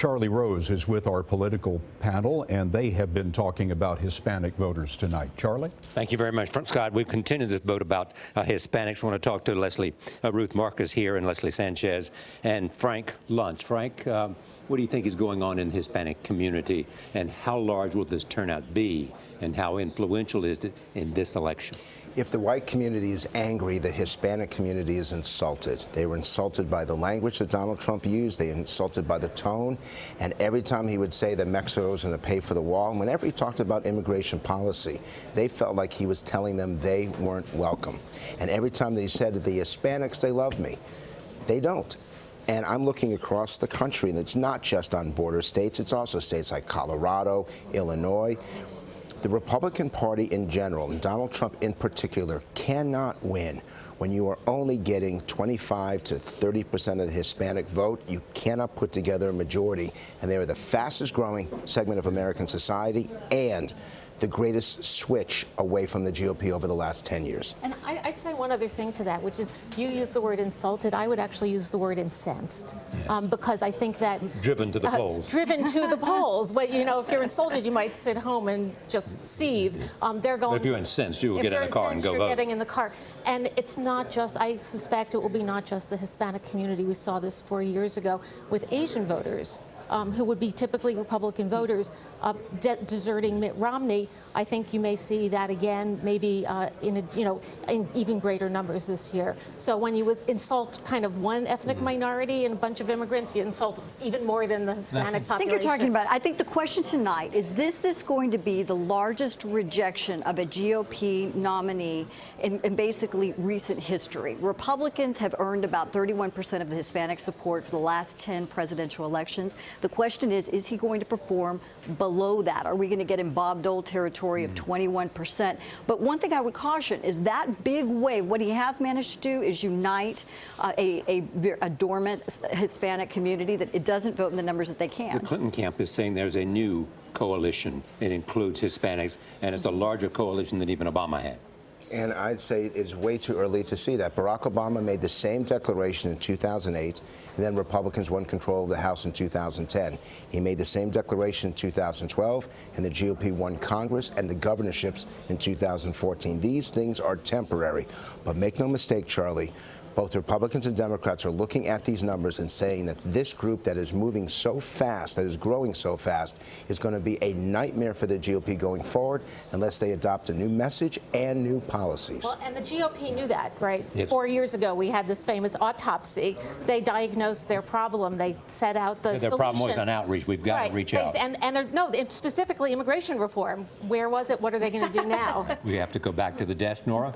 Charlie Rose is with our political panel, and they have been talking about Hispanic voters tonight. Charlie? Thank you very much, Scott. We've continued this vote about Hispanics. I want to talk to Leslie, Ruth Marcus here, and Leslie Sanchez, and Frank Luntz. Frank, what do you think is going on in the Hispanic community, and how large will this turnout be, and how influential is it in this election? If the white community is angry, the Hispanic community is insulted. They were insulted by the language that Donald Trump used. They were insulted by the tone. And every time he would say that Mexico was going to pay for the wall, and whenever he talked about immigration policy, they felt like he was telling them they weren't welcome. And every time that he said to the Hispanics, they love me, they don't. And I'm looking across the country, and it's not just on border states. It's also states like Colorado, Illinois. The Republican Party in general, and Donald Trump in particular, cannot win when you are only getting 25 to 30% of the Hispanic vote. You cannot put together a majority, and they are the fastest growing segment of American society and the greatest switch away from the GOP over the last 10 years. And I'd say one other thing to that, which is you use the word insulted. I would actually use the word incensed, yes. Because I think that driven to the polls. Driven to the polls. But you know, if you're insulted, you might sit home and just seethe. They're going. But if you're incensed, you will get in the car and go vote. You're getting in the car, and it's not just. I suspect it will be not just the Hispanic community. We saw this 4 years ago with Asian voters. Who would be typically Republican voters deserting Mitt Romney. I think you may see that again, maybe in even greater numbers this year. So when you insult kind of one ethnic minority and a bunch of immigrants, you insult even more than the Hispanic population. I think you're talking about. I think the question tonight is this going to be the largest rejection of a GOP nominee in basically recent history? Republicans have earned about 31% of the Hispanic support for the last 10 presidential elections. The question is he going to perform below that? Are we going to get in Bob Dole territory of 21%? But one thing I would caution is that big wave, what he has managed to do is unite a dormant Hispanic community that it doesn't vote in the numbers that they can. The Clinton camp is saying there's a new coalition. It includes Hispanics, and it's a larger coalition than even Obama had. And I'd say it's way too early to see that. Barack Obama made the same declaration in 2008, and then Republicans won control of the House in 2010. He made the same declaration in 2012, and the GOP won Congress and the governorships in 2014. These things are temporary. But make no mistake, Charlie, both Republicans and Democrats are looking at these numbers and saying that this group that is moving so fast, that is growing so fast, is going to be a nightmare for the GOP going forward unless they adopt a new message and new policies. Well, and the GOP knew that, right? Yes. 4 years ago, we had this famous autopsy. They diagnosed their problem. They set out the solution. Their problem was on outreach. We've got to reach out. And specifically immigration reform. Where was it? What are they going to do now? We have to go back to the desk, Nora.